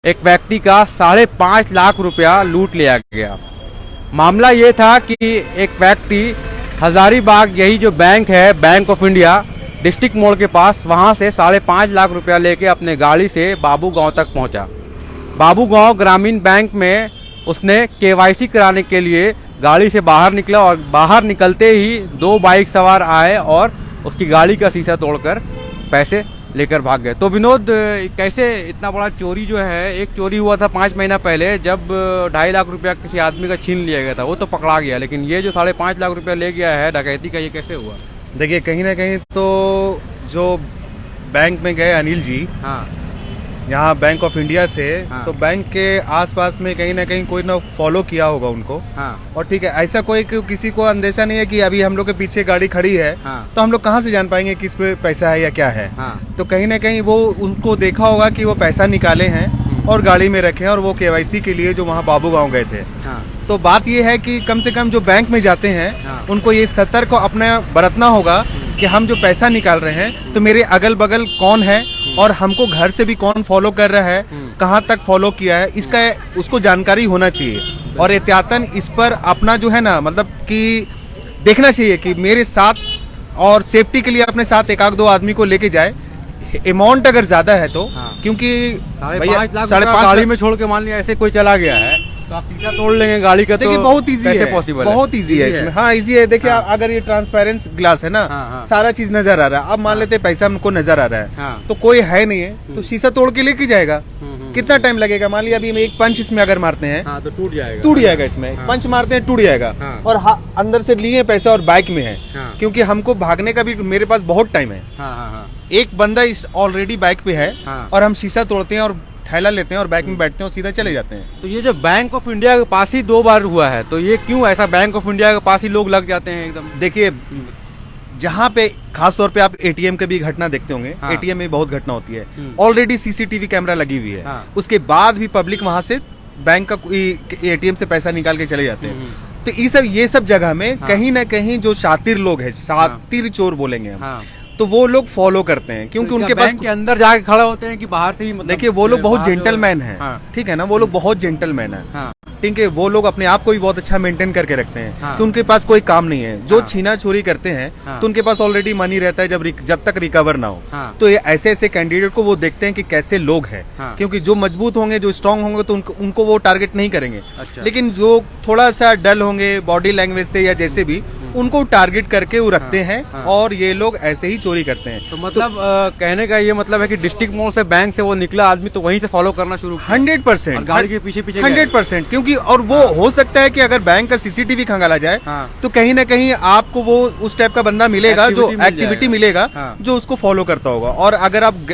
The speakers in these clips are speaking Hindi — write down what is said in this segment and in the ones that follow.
एक व्यक्ति का 5.5 लाख रुपया लूट लिया गया। मामला ये था कि एक व्यक्ति हजारीबाग, यही जो बैंक है बैंक ऑफ इंडिया डिस्ट्रिक्ट मोड़ के पास, वहाँ से 5.5 लाख रुपया लेके अपने गाड़ी से बाबू गांव तक पहुँचा। बाबू गांव ग्रामीण बैंक में उसने केवाईसी कराने के लिए गाड़ी से बाहर निकला और बाहर निकलते ही 2 बाइक सवार आए और उसकी गाड़ी का शीशा तोड़कर पैसे लेकर भाग गए। तो विनोद, कैसे इतना बड़ा चोरी जो है, एक चोरी हुआ था 5 महीना पहले जब 2.5 लाख रुपया किसी आदमी का छीन लिया गया था, वो तो पकड़ा गया, लेकिन ये जो 5.5 लाख रुपया ले गया है डकैती का, ये कैसे हुआ? देखिए, कहीं ना कहीं तो जो बैंक में गए अनिल जी, हाँ, यहाँ बैंक ऑफ इंडिया से, हाँ, तो बैंक के आसपास में कहीं ना कहीं कोई ना फॉलो किया होगा उनको। हाँ, और ठीक है, ऐसा कोई किसी को अंदेशा नहीं है कि अभी हम लोग के पीछे गाड़ी खड़ी है, हाँ, तो हम लोग कहाँ से जान पाएंगे किस पे पैसा है या क्या है। हाँ, तो कहीं ना कहीं वो उनको देखा होगा कि वो पैसा निकाले हैं और गाड़ी में रखे हैं और वो केवाईसी के लिए जो वहाँ बाबू गाँव गए थे। हाँ, तो बात ये है कि कम से कम जो बैंक में जाते हैं, हाँ, उनको ये सतर्क अपना बरतना होगा कि हम जो पैसा निकाल रहे हैं तो मेरे अगल बगल कौन है और हमको घर से भी कौन फॉलो कर रहा है, कहाँ तक फॉलो किया है, इसका उसको जानकारी होना चाहिए। और एहतियातन इस पर अपना जो है ना, मतलब कि देखना चाहिए कि मेरे साथ, और सेफ्टी के लिए अपने साथ 1-2 आदमी को लेके जाए। अमाउंट अगर ज्यादा है तो, हाँ, क्योंकि 5.5 लाख गाड़ी में छोड़ के मान लिया ऐसे कोई चला गया है तो आप शीशा तोड़ लेंगे गाड़ी का, तो देखिए बहुत इजी है, पॉसिबल बहुत इजी है इसमें। हाँ, इजी है। देखिए, हाँ, अगर ये ट्रांसपेरेंट ग्लास है ना, हाँ, हाँ, सारा चीज नजर आ रहा है। अब मान लेते पैसा हमको नजर आ रहा है, हाँ, तो कोई है नहीं है तो शीशा तोड़ के लेके जाएगा। कितना टाइम लगेगा? मान लिया अभी हम एक पंच इसमें अगर मारते हैं, हाँ, तो टूट जाएगा इसमें। हाँ, पंच मारते हैं, टूट जाएगा। हाँ, और अंदर से लिए पैसा और बाइक में है, हाँ, क्योंकि हमको भागने का भी मेरे पास बहुत टाइम है। हाँ, हाँ, हाँ, एक बंदा इस ऑलरेडी बाइक पे है, हाँ, और हम शीशा तोड़ते हैं और थैला लेते हैं और बाइक में बैठते हैं और सीधा चले जाते हैं। तो ये जो बैंक ऑफ इंडिया के पास ही 2 बार हुआ है, तो ये क्यों ऐसा बैंक ऑफ इंडिया के पास ही लोग लग जाते हैं एकदम? देखिए, जहाँ पे खास तौर पे आप एटीएम के भी घटना देखते होंगे, हाँ, एटीएम में बहुत घटना होती है, ऑलरेडी सीसीटीवी कैमरा लगी हुई है, हाँ, उसके बाद भी पब्लिक वहां से बैंक का एटीएम से पैसा निकाल के चले जाते हैं। तो ये सब जगह में हाँ, कहीं ना कहीं जो शातिर लोग हैं, शातिर चोर बोलेंगे हम, हाँ, तो वो लोग फॉलो करते हैं, क्योंकि तो उनके पास बैंक के अंदर जाके खड़ा होते हैं कि बाहर से ही, मतलब देखिए वो लोग बहुत बाहर जो- जेंटलमैन है, हाँ, ठीक है ना, वो लोग बहुत जेंटलमैन है, हाँ, ठीक है। वो लोग अपने आप को भी बहुत अच्छा मेंटेन करके रखते हैं, हाँ, कि उनके पास कोई काम नहीं है। जो हाँ, छीना चोरी करते हैं, हाँ, तो उनके पास ऑलरेडी मनी रहता है जब तक रिकवर ना हो। हाँ, तो ये ऐसे कैंडिडेट को वो देखते हैं कि कैसे लोग हैं, हाँ, क्योंकि जो मजबूत होंगे, जो स्ट्रांग होंगे, तो उनको वो टारगेट नहीं करेंगे। अच्छा, लेकिन जो थोड़ा सा डल होंगे बॉडी लैंग्वेज से या जैसे भी, उनको टारगेट करके वो रखते हैं, हाँ, और ये लोग ऐसे ही चोरी करते हैं। तो मतलब कहने का ये मतलब है कि डिस्ट्रिक्ट मोड़ से बैंक से वो निकला आदमी तो वहीं से फॉलो करना शुरू किया। 100%, गाड़ी के पीछे पीछे 100%, क्योंकि और वो हो सकता है कि अगर बैंक का सीसीटीवी खंगाला जाए, हाँ, तो कहीं ना कहीं आपको वो उस टाइप का बंदा मिलेगा, जो एक्टिविटी मिलेगा, हाँ, जो उसको फॉलो करता होगा। और अगर आप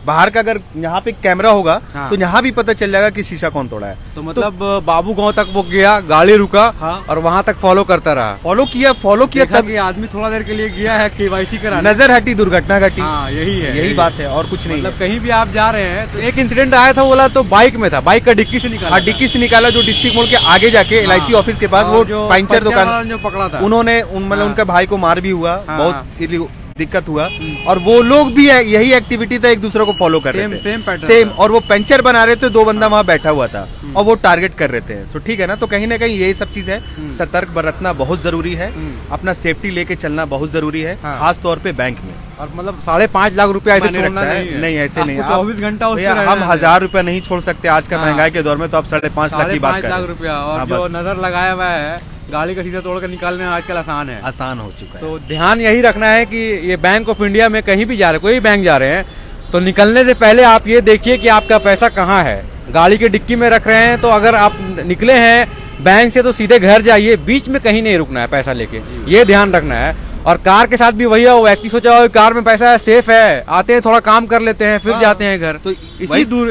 बाहर का अगर यहाँ पे कैमरा होगा, हाँ, तो यहाँ भी पता चल जाएगा कि शीशा कौन तोड़ा है। तो मतलब बाबू गांव तक वो गया, गाड़ी रुका, हाँ, और वहां तक फॉलो करता रहा, फॉलो किया देखा तब कि आदमी थोड़ा देर के लिए गया है केवाईसी कराने, नजर हटी, दुर्घटना घटी। हाँ, यही बात है, और कुछ नहीं मतलब है। कहीं भी आप जा रहे हैं तो एक इंसिडेंट आया था, बोला तो बाइक में था, बाइक का डिक्की से निकाला, हाँ, डिक्की से निकाला, जो डिस्ट्रिक्ट मोड़ के आगे जाके एलआईसी ऑफिस के पास, वो पंचर दुकान जो पकड़ा था, उन्होंने मतलब उनका भाई को मार भी हुआ, हाँ, बहुत दिक्कत हुआ, और वो लोग भी यही एक्टिविटी था, एक दूसरे को फॉलो कर रहे थे, सेम। और वो पंचर बना रहे थे, 2 बंदा वहाँ बैठा हुआ था, और वो टारगेट कर रहे थे। तो ठीक है ना, तो कहीं ना कहीं यही सब चीज है, सतर्क बरतना बहुत जरूरी है, अपना सेफ्टी लेके चलना बहुत जरूरी है, हाँ, खास तौर पे बैंक में। और मतलब 5.5 लाख रुपया ऐसे छोड़ना नहीं, ऐसे नहीं, 24 घंटा हम 1000 रुपया नहीं छोड़ सकते आज का महंगाई के दौर में, तो आप 5.5 लाख की बात कर रहे हैं। 5.5 लाख रुपया, और जो नजर लगाया हुआ है गाड़ी का शीशा तोड़ कर निकालने आजकल आसान है, आसान हो चुका है। तो ध्यान यही रखना है कि ये बैंक ऑफ इंडिया में कहीं भी जा रहे, कोई बैंक जा रहे हैं, तो निकलने से पहले आप ये देखिए कि आपका पैसा कहाँ है। गाड़ी के डिक्की में रख रहे हैं, तो अगर आप निकले हैं बैंक से तो सीधे घर जाइए, बीच में कहीं नहीं रुकना है पैसा लेके, ये ध्यान रखना है। और कार के साथ भी वही है, वो व्यक्ति सोचा हो कार में पैसा है, सेफ है, आते हैं थोड़ा काम कर लेते हैं, फिर जाते हैं घर। तो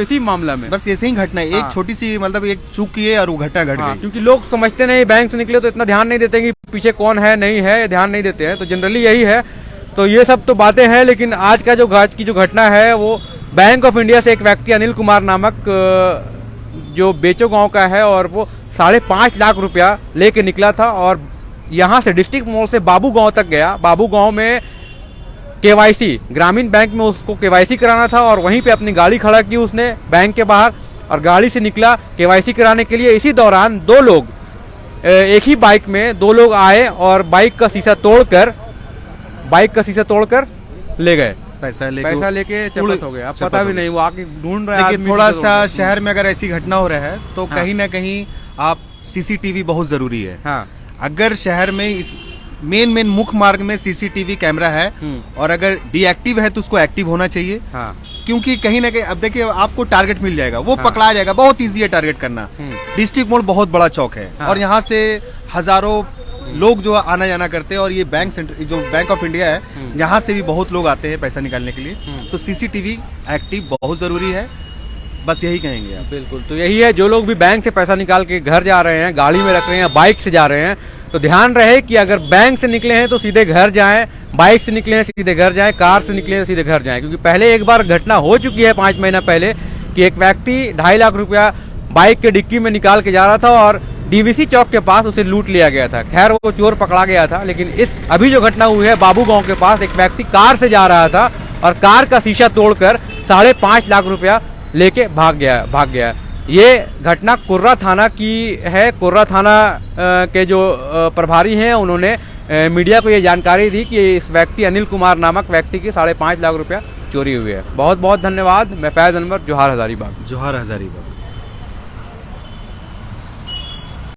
इसी मामला में बस ऐसे ही घटना है, एक छोटी सी मतलब एक चूक की है और वो घटना घट गई। क्योंकि लोग समझते नहीं, बैंक से निकले तो इतना ध्यान नहीं देते कि पीछे कौन है नहीं है, ध्यान नहीं देते हैं, तो जनरली यही है। तो ये सब तो बातें हैं, लेकिन आज का जो घटना है वो बैंक ऑफ इंडिया से एक व्यक्ति अनिल कुमार नामक जो बेचो गांव का है, और वो 5.5 लाख रुपया लेके निकला था, और यहाँ से डिस्ट्रिक्ट मोड़ से बाबू गांव तक गया। बाबू गांव में केवाईसी, ग्रामीण बैंक में उसको केवाईसी कराना था, और वहीं पे अपनी गाड़ी खड़ा की उसने बैंक के बाहर, और गाड़ी से निकला केवाईसी कराने के लिए। इसी दौरान दो लोग एक ही बाइक में दो लोग आए और बाइक का शीशा तोड़कर ले गए। पैसा लेके चपत हो गए। अब पता भी नहीं, वो आके ढूंढ रहा है। देखिए थोड़ा सा शहर में अगर ऐसी घटना हो रहा है तो कहीं ना कहीं आप सीसीटीवी बहुत जरूरी है। हाँ। अगर शहर में इस मेन मुख्य मार्ग में सीसीटीवी कैमरा है और अगर डीएक्टिव है तो उसको एक्टिव होना चाहिए। हाँ। क्योंकि कहीं ना कहीं अब देखिए आपको टारगेट मिल जाएगा, वो पकड़ा जाएगा। बहुत इजी है टारगेट करना। डिस्ट्रिक्ट मोड़ बहुत बड़ा चौक है और यहाँ से हजारों लोग जो आना जाना करते हैं और ये बैंक सेंटर जो बैंक ऑफ इंडिया है यहाँ से भी बहुत लोग आते हैं पैसा निकालने के लिए। तो सीसीटीवी एक्टिव बहुत जरूरी है, बस यही कहेंगे आप। बिल्कुल, तो यही है, जो लोग भी बैंक से पैसा निकाल के घर जा रहे हैं, गाड़ी में रख रहे हैं, बाइक से जा रहे हैं, तो ध्यान रहे कि अगर बैंक से निकले हैं तो सीधे घर जाएं, बाइक से निकले हैं सीधे घर जाएं, कार से निकले हैं सीधे घर जाएं। क्योंकि पहले एक बार घटना हो चुकी है 5 महीना पहले कि एक व्यक्ति 2.5 लाख रुपया बाइक के डिक्की में निकाल के जा रहा था और डीवीसी चौक के पास उसे लूट लिया गया था। खैर वो चोर पकड़ा गया था, लेकिन इस अभी जो घटना हुई है बाबू गांव के पास, एक व्यक्ति कार से जा रहा था और कार का शीशा तोड़कर 5.5 लाख रुपया लेके भाग गया। ये घटना कुर्रा थाना की है। कुर्रा थाना के जो प्रभारी हैं उन्होंने मीडिया को ये जानकारी दी कि इस व्यक्ति अनिल कुमार नामक व्यक्ति की 5.5 लाख रुपया चोरी हुई है। बहुत बहुत धन्यवाद। मैं फैज अनवर, जोहार हजारीबाग।